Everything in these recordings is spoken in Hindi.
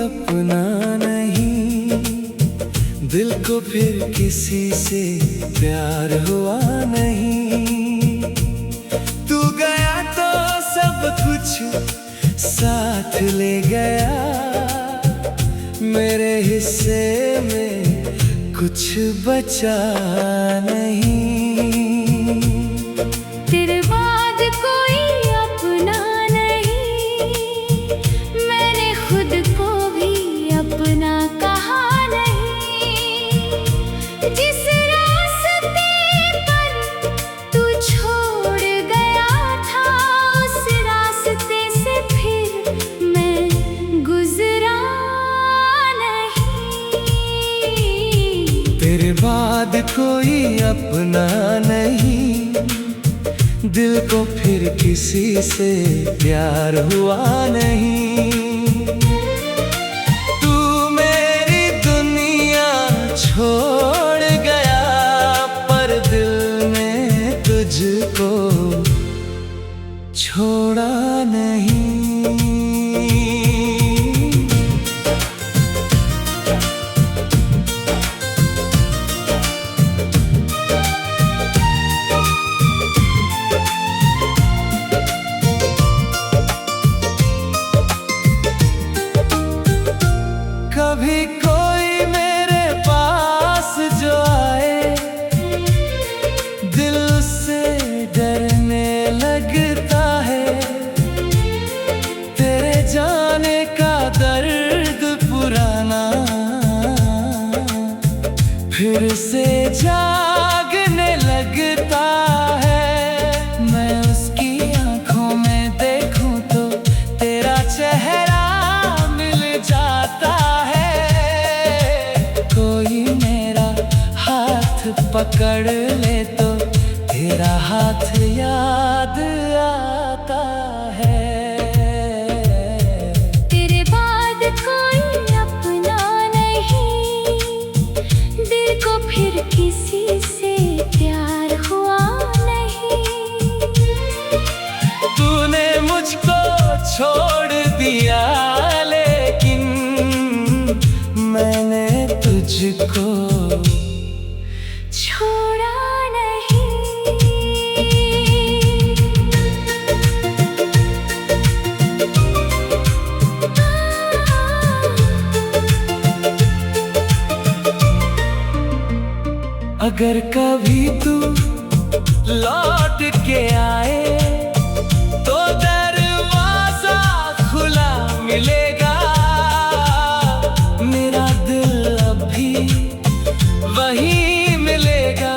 अपना नहीं, दिल को फिर किसी से प्यार हुआ नहीं। तू गया तो सब कुछ साथ ले गया, मेरे हिस्से में कुछ बचा नहीं। तेरे बाद कोई अपना नहीं, मैंने खुद को भी अपना कहा नहीं। जिस रास्ते पर तू छोड़ गया था, उस रास्ते से फिर मैं गुजरा नहीं। तेरे बाद कोई अपना नहीं, दिल को फिर किसी से प्यार हुआ नहीं। तू मेरी दुनिया छोड़ गया, पर दिल ने तुझको छोड़ा नहीं। कभी कोई मेरे पास जो आए, दिल से डरने लगता है। तेरे जाने का दर्द पुराना फिर से जागने लगता है। मैं उसकी आंखों में देखूं तो तेरा चेहरा मिल जाता है। कोई मेरा हाथ पकड़ ले तो तेरा हाथ याद आता है। तेरे बाद कोई अपना नहीं, दिल को फिर किसी से प्यार हुआ नहीं। तूने मुझको छोड़ दिया, लेकिन मैंने तुझको छोड़ा नहीं। अगर कभी तू लौट के आए तो दरवाजा खुला मिलेगा। मेरा दिल अभी वहीं मिलेगा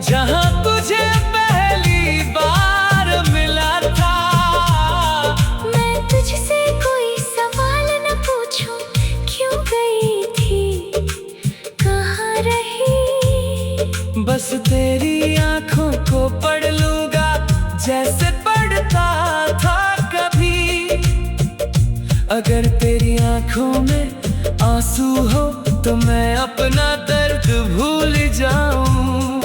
जहां तुझे पहली बार मिला था। मैं तुझसे कोई सवाल न पूछूं, क्यों गई थी, कहाँ रही। बस तेरी आंखों को पढ़ लूंगा जैसे पढ़ता था कभी। अगर तेरी आंखों में आंसू हो तो मैं अपना दर्द भूल जाऊं।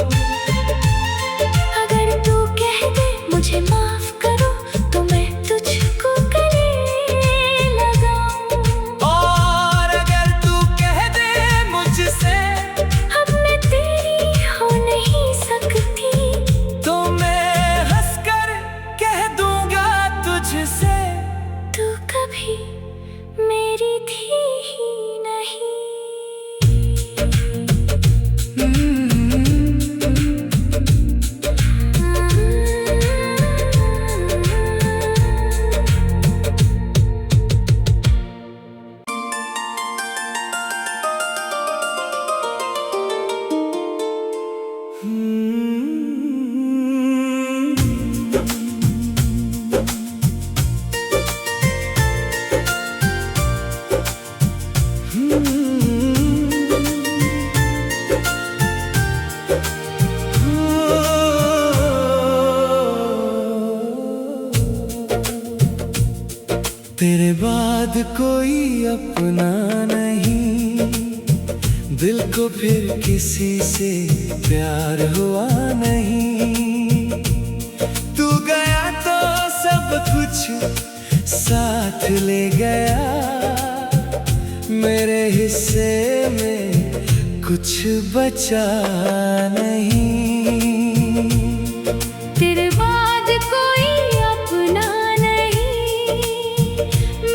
अगर तू कह दे मुझे माफ करो तो मैं तुझको गले लगाऊं। और अगर तू कह दे मुझसे अब मैं तेरी हो नहीं सकती, तो मैं हंसकर कह दूंगा तुझसे तू कभी मेरी थी ही नहीं। तेरे बाद कोई अपना नहीं, दिल को फिर किसी से प्यार हुआ नहीं। तू गया तो सब कुछ साथ ले गया, मेरे हिस्से में कुछ बचा नहीं। तेरे बाद कोई अपना नहीं,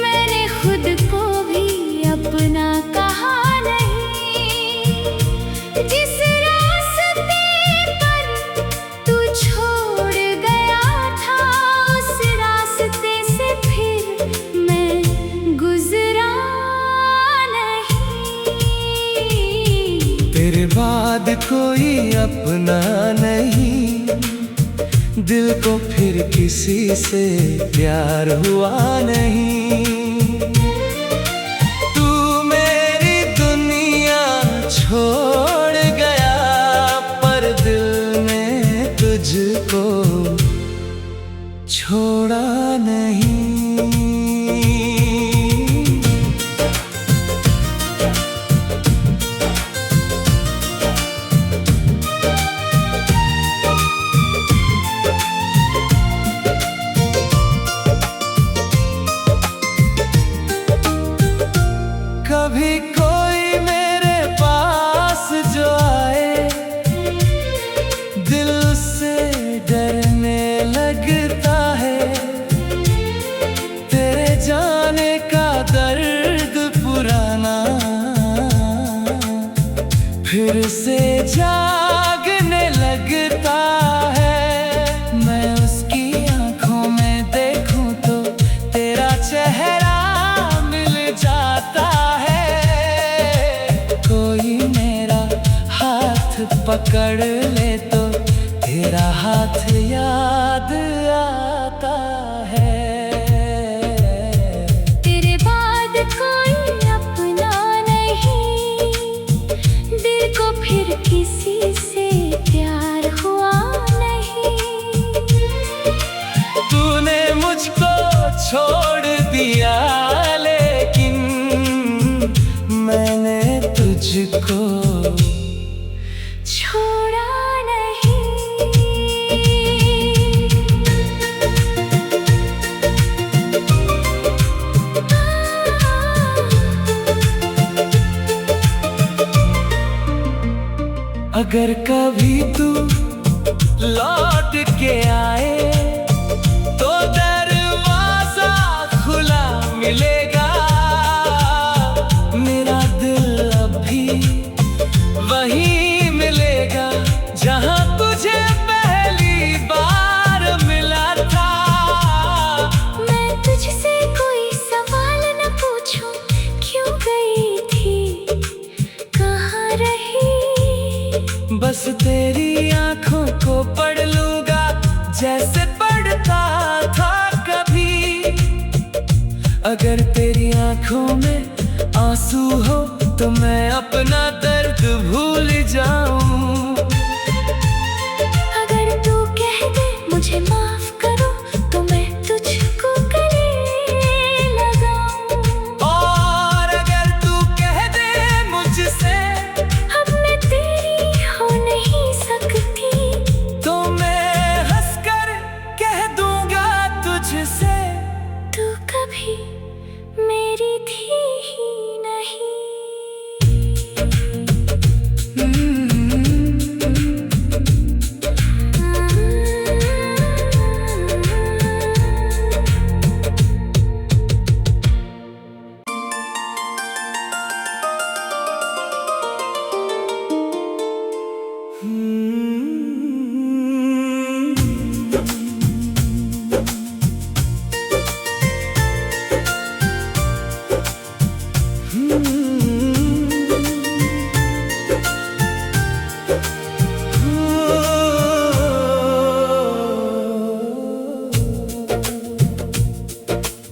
मैंने खुद को भी अपना कहा नहीं। जिस रास्ते पर तू छोड़ गया था, उस रास्ते से फिर मैं गुजरा नहीं। तेरे बाद कोई अपना नहीं, दिल को फिर किसी से प्यार हुआ नहीं। तू मेरी दुनिया छोड़ गया, पर दिल ने तुझको छोड़ा नहीं। कभी कोई मेरे पास जो आए, दिल से डरने लगता है। तेरे जाने का दर्द पुराना फिर से जागने लगता है। मैं उसकी आंखों में देखूं तो तेरा चेहरा मिल जाता है। कोई मेरा हाथ पकड़ ले तो तेरा हाथ याद आता है। तेरे बाद कोई अपना नहीं, दिल को फिर किसी से प्यार हुआ नहीं। तूने मुझको छोड़ दिया, लेकिन मैंने तुझको छोड़ा नहीं। अगर कभी तू लौट के आए तो दरवाजा खुला मिलेगा। मेरा दिल अभी वहीं मिलेगा जहां तुझे पहली बार मिला था। मैं तुझसे कोई सवाल न पूछूं, क्यों गई थी, कहाँ रही। बस तेरी आंखों को पढ़ लूंगा जैसे पढ़ता था कभी। अगर तेरी आंखों में आंसू हो तो मैं अपना दर्द भूल जाऊं। अगर तू कह दे मुझे माफ करो तो मैं तुझको गले लगाऊं। और अगर तू कह दे मुझसे अब मैं तेरी हो नहीं सकती, तो मैं हंसकर कह दूंगा तुझसे तू कभी मेरी थी ही नहीं।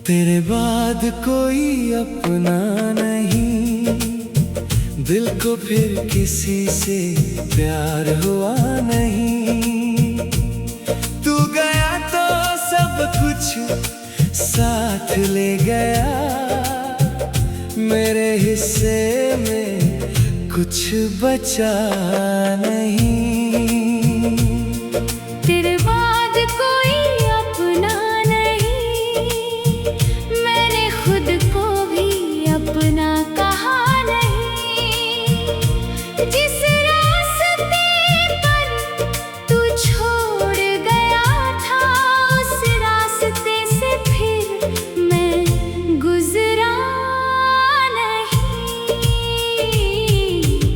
तेरे बाद कोई अपना नहीं, दिल को फिर किसी से प्यार हुआ नहीं। तू गया तो सब कुछ साथ ले गया, मेरे हिस्से में कुछ बचा नहीं। तेरे बाद कोई अपना नहीं, मैंने खुद को भी अपना कहा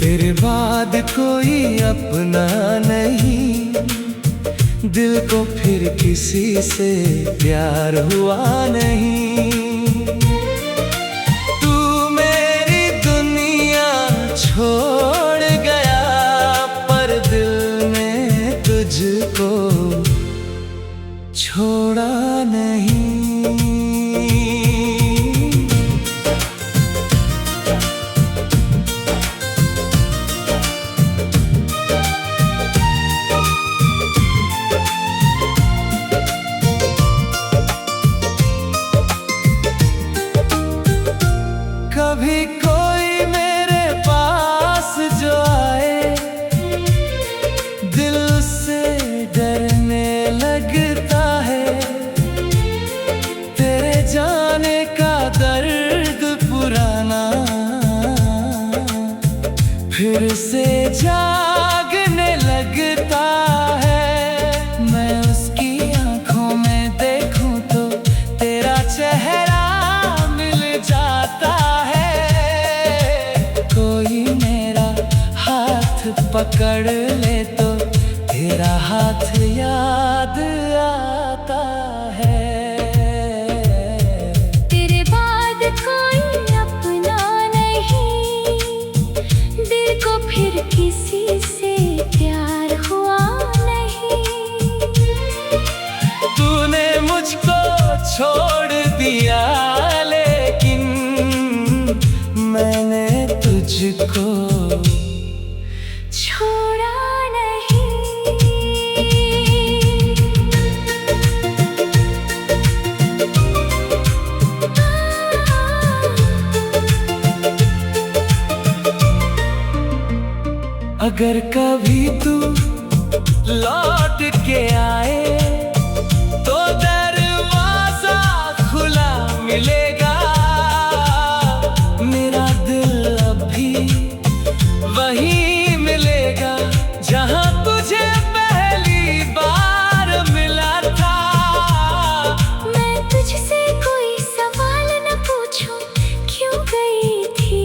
तेरे बाद कोई अपना नहीं, दिल को फिर किसी से प्यार हुआ नहीं। तू मेरी दुनिया छोड़ गया, पर दिल ने तुझको छोड़ा नहीं। कभी कोई मेरे पास जो आए, दिल से डरने लगता है। तेरे जाने का दर्द पुराना फिर से जागने लगता है। मैं उसकी आंखों में देखूं तो तेरा चेहरा मिल जाता है। कोई मेरा हाथ पकड़ ले तो तेरा हाथ याद आता है। तेरे बाद कोई अपना नहीं, दिल को फिर किसी से प्यार हुआ नहीं। तूने मुझको छोड़ दिया, लेकिन मैंने तुझको छोड़ा नहीं। अगर कभी तू लौट के आए तो दरवाजा खुला मिलेगा। मेरा दिल अभी वही मिलेगा जहां तुझे पहली बार मिला था। मैं तुझसे कोई सवाल न पूछूं, क्यों गई थी,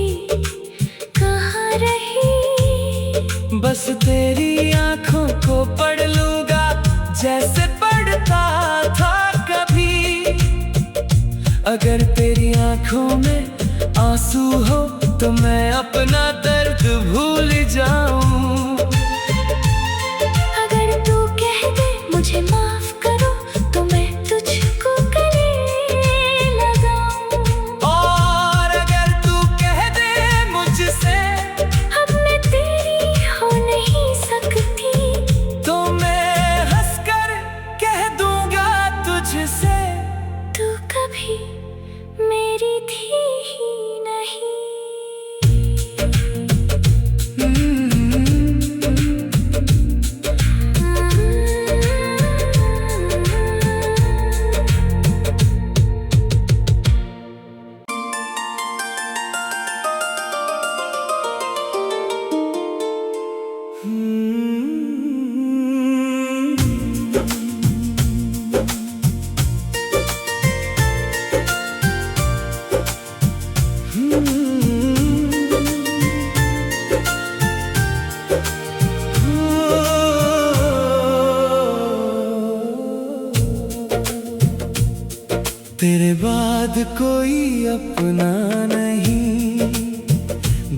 कहाँ रही। बस तेरी आंखों को पढ़ लूंगा जैसे पढ़ता था कभी। अगर तेरी आंखों में आंसू हो तो मैं अपना दर्द भूल जाऊं। अगर तू कह दे मुझे माफ करो तो मैं तुझको गले लगाऊं। और अगर तू कह दे मुझसे अब मैं तेरी हो नहीं सकती, तो मैं हंसकर कह दूंगा तुझसे तू कभी मेरी थी ही नहीं। तेरे बाद कोई अपना नहीं,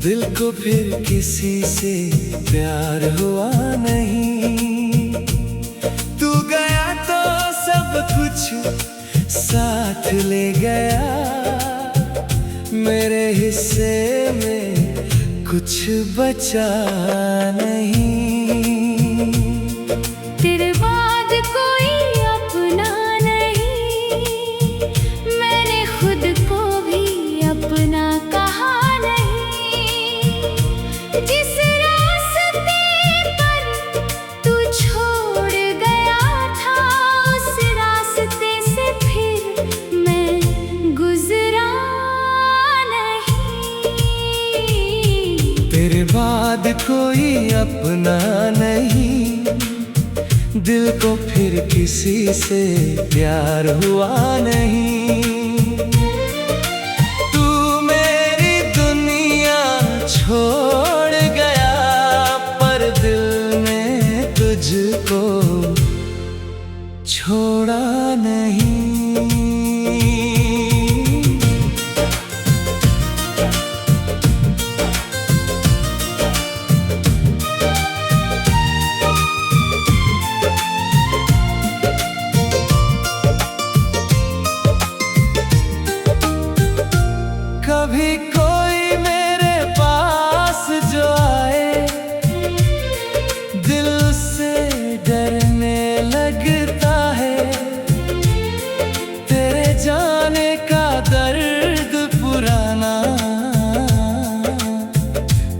दिल को फिर किसी से प्यार हुआ नहीं। तू गया तो सब कुछ साथ ले गया, मेरे हिस्से में कुछ बचा नहीं। तेरे बाद कोई अपना नहीं, मैंने खुद को भी अपना कहा नहीं। जिस रास्ते पर तू छोड़ गया था, उस रास्ते से फिर मैं गुजरा नहीं। तेरे बाद कोई अपना नहीं, दिल को फिर किसी से प्यार हुआ नहीं। तू मेरी दुनिया छोड़ गया,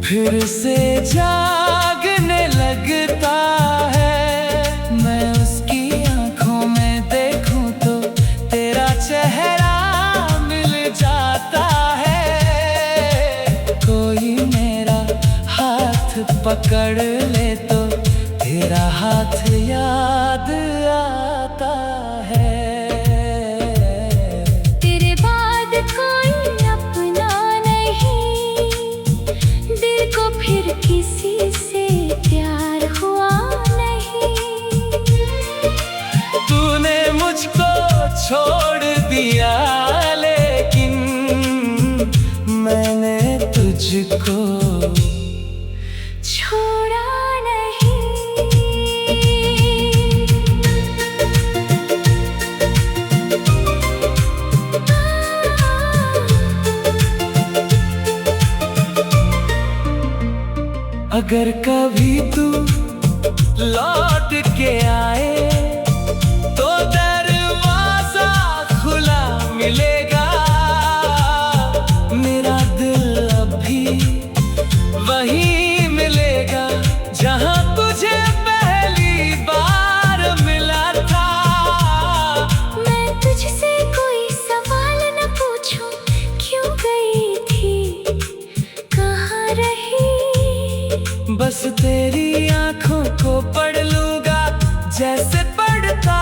फिर से जागने लगता है। मैं उसकी आंखों में देखूं तो तेरा चेहरा मिल जाता है। कोई मेरा हाथ पकड़ ले तो तेरा हाथ याद आता है। तेरे बाद कोई अपना नहीं, दिल को फिर किसी से प्यार हुआ नहीं। तूने मुझको छोड़ दिया लेकिन मैंने तुझको छोड़ा नहीं। अगर कभी तू लौट के आए तो दरवाजा खुला मिलेगा। मेरा दिल अभी वहीं मिलेगा जहां तुझे पहली बार मिला था। मैं तुझसे कोई सवाल न पूछूं, क्यों गई थी, कहाँ रही। बस तेरी आंखों को पढ़ लूंगा जैसे पढ़ता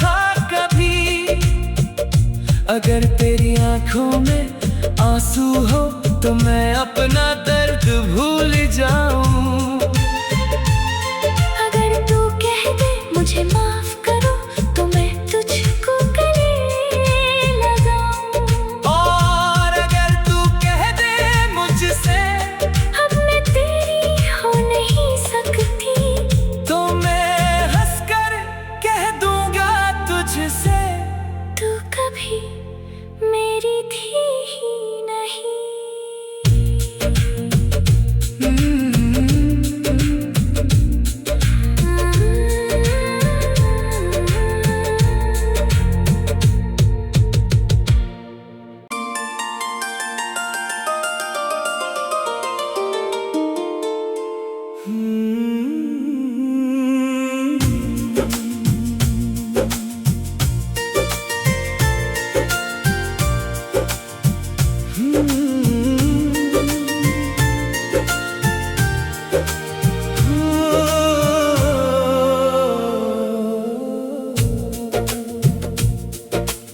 था कभी। अगर तेरी आंखों में आंसू हो तो मैं अपना दर्द भूल जाऊं। अगर तू कह दे मुझे माफ करो तो मैं तुझको गले लगाऊं। और अगर तू कह दे मुझसे अब मैं तेरी हो नहीं सकती, तो मैं हंसकर कह दूंगा तुझसे तू कभी मेरी थी ही नहीं।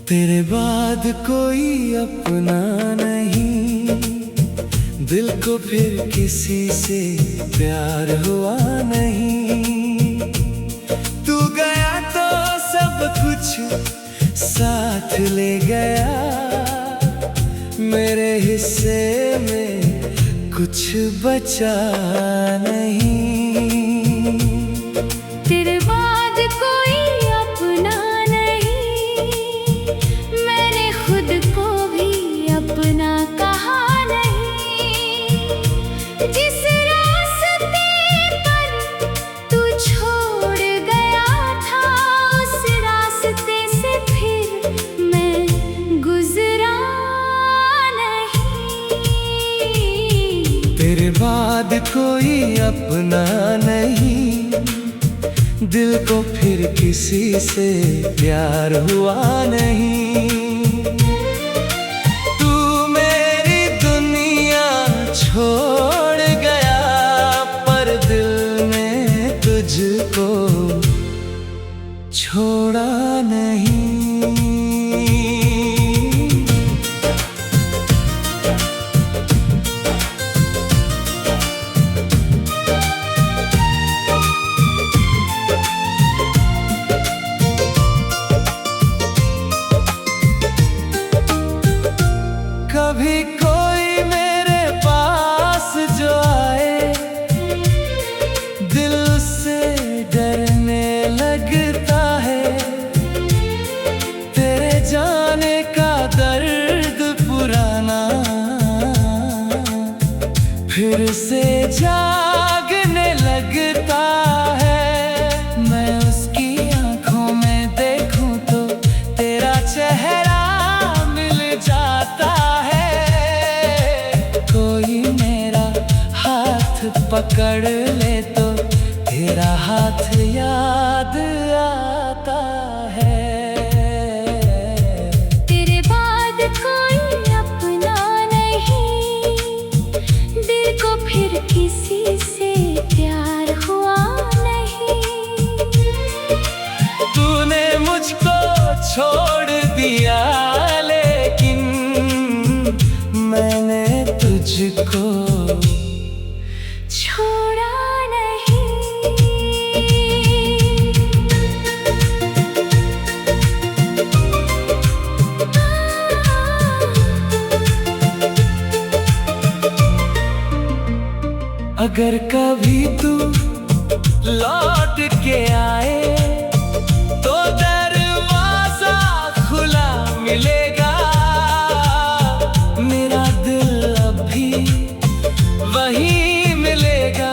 तेरे बाद कोई अपना नहीं, दिल को फिर किसी से प्यार हुआ नहीं। तू गया तो सब कुछ साथ ले गया, मेरे हिस्से में कुछ बचा नहीं। तेरे बाद कोई अपना नहीं, मैंने खुद को भी अपना कहा नहीं। जिस रास्ते पर तू छोड़ गया था, उस रास्ते से फिर मैं गुजरा नहीं। तेरे बाद कोई अपना नहीं, दिल को फिर किसी से प्यार हुआ नहीं। तू मेरी दुनिया छोड़ गया, पर दिल ने तुझको छोड़ा नहीं। कभी कोई मेरे पास जो आए, दिल से डरने लगता है। तेरे जाने का दर्द पुराना फिर से जागने लगता है। मैं उसकी आंखों में देखूं तो तेरा चेहरा मिल जाता है। कोई मेरा हाथ पकड़ ले तो तेरा हाथ याद आता है। तेरे बाद कोई अपना नहीं, दिल को फिर किसी से प्यार हुआ नहीं। तूने मुझको छोड़ दिया लेकिन मैंने तुझको छोड़ा नहीं। अगर कभी तू लौट के आए तो दरवाजा खुला मिलेगा। मेरा दिल अभी वहीं मिलेगा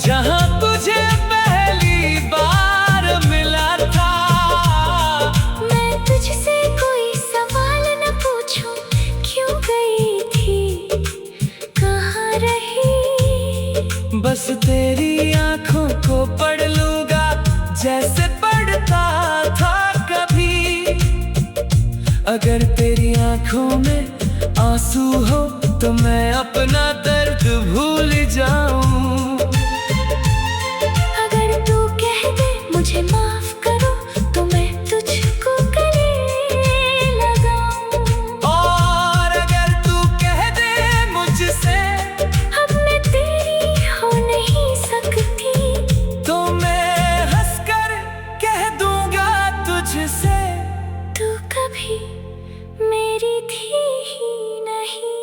जहां तुझे पहली बार मिला था। मैं तुझसे कोई सवाल न पूछूं, क्यों गई थी, कहाँ रही। बस तेरी आंखों को पढ़ लूंगा जैसे पढ़ता था कभी। अगर तेरी आंखों में आंसू हो तो मैं अपना दर्द भूल जाऊं। अगर तू कह दे मुझे माफ करो तो मैं तुझको गले लगाऊं। और अगर तू कह दे मुझसे अब मैं तेरी हो नहीं सकती तो मैं हंसकर कह दूंगा तुझसे तू कभी मेरी थी ही नहीं।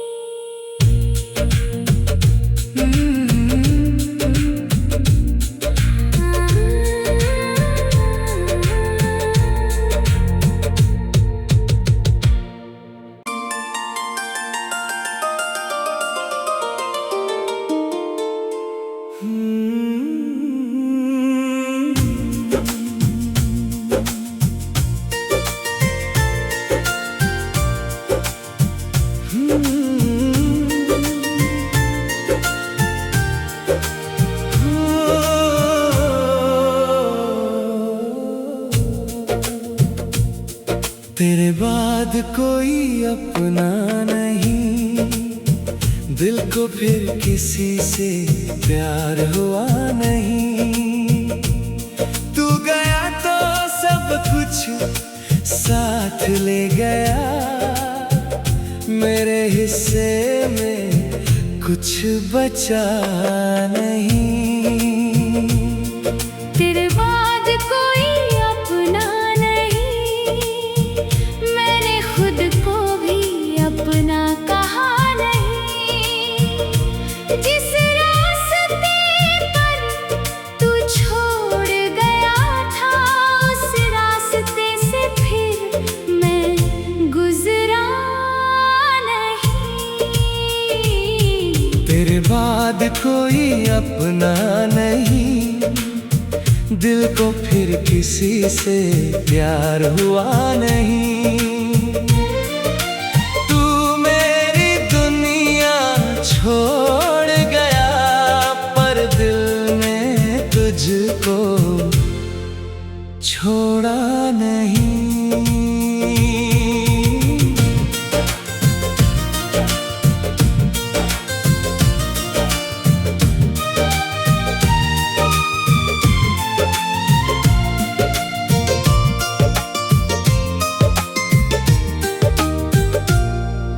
तेरे बाद कोई अपना नहीं, दिल को फिर किसी से प्यार हुआ नहीं। तू गया तो सब कुछ साथ ले गया, मेरे हिस्से में कुछ बचा नहीं। तेरे बाद कोई अपना नहीं, मैंने खुद को भी अपना कहा नहीं। जिस रास्ते पर तू छोड़ गया था उस रास्ते से फिर मैं गुजरा नहीं। तेरे बाद कोई अपना नहीं, दिल को फिर किसी से प्यार हुआ नहीं। तू मेरी दुनिया छोड़ गया पर दिल ने तुझको छोड़ा नहीं।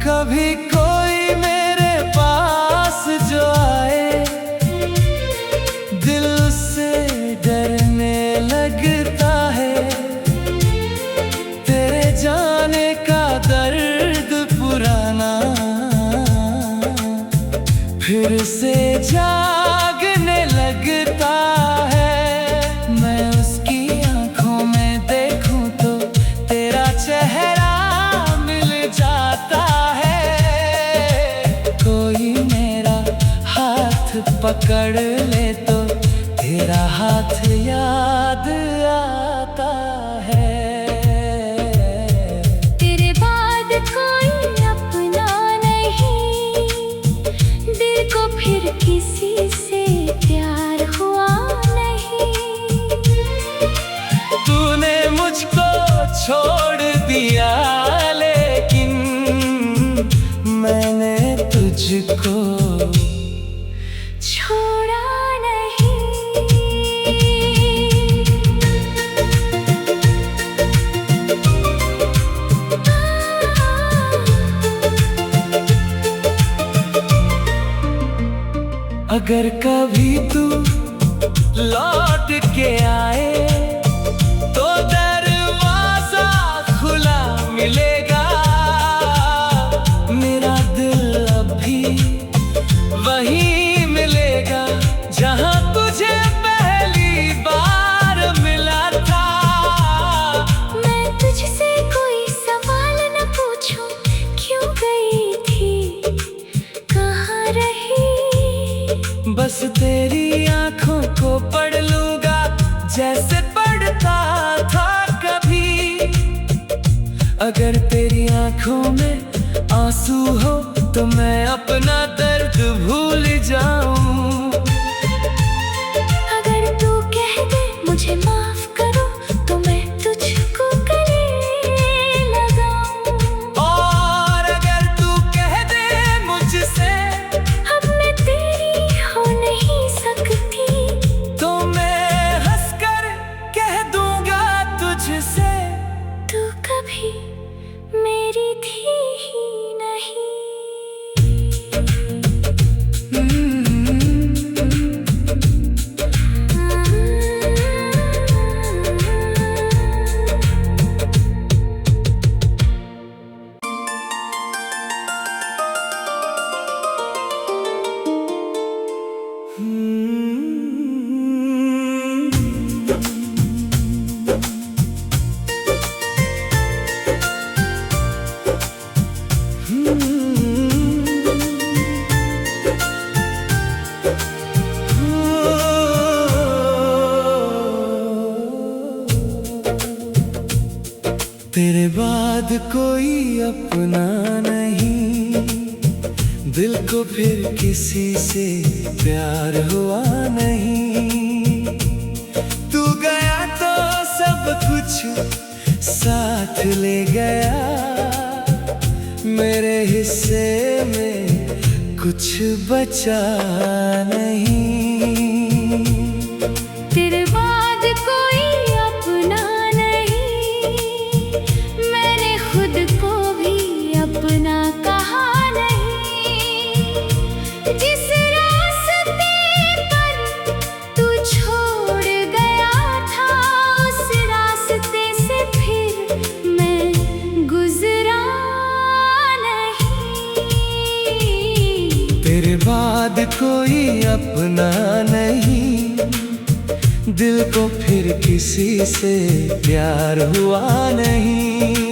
कभी कोई मेरे पास जो आए दिल से डरने लगता है। तेरे जाने का दर्द पुराना फिर से जागने लगता है। मैं उसकी आंखों में देखूं तो तेरा चेहरा मिल जाता है। कोई मेरा हाथ पकड़ ले तो तेरा हाथ याद आता है। तेरे बाद कोई अपना नहीं, दिल को फिर किसी से अगर कभी तू लौट के आए तो दरवाजा खुला मिलेगा। मेरा दिल अभी वहीं मिलेगा जहां तुझे पहली बार मिला था। मैं तुझसे कोई सवाल न पूछूं, क्यों गई थी, कहाँ रही। बस तेरी आंखों को पढ़ लूंगा जैसे पढ़ता था कभी। अगर तेरी आंखों में आंसू हो तो मैं अपना दर्द भूल जाऊं। अगर तू कह दे मुझे माफ करो तो मैं तुझको गले लगाऊं। और अगर तू कह दे मुझसे अब मैं तेरी हो नहीं सकती, तो मैं हंसकर कह दूंगा तुझसे तू कभी मेरी थी ही नहीं। तेरे बाद कोई अपना नहीं, दिल को फिर किसी से प्यार हुआ नहीं। तू गया तो सब कुछ साथ ले गया, मेरे हिस्से में कुछ बचा नहीं। तेरे बाद कोई अपना नहीं, मैंने खुद को भी अपना कहा नहीं। जिस रास्ते पर तू छोड़ गया था, उस रास्ते से फिर मैं गुजरा नहीं। तेरे बाद कोई अपना नहीं, दिल को फिर किसी से प्यार हुआ नहीं।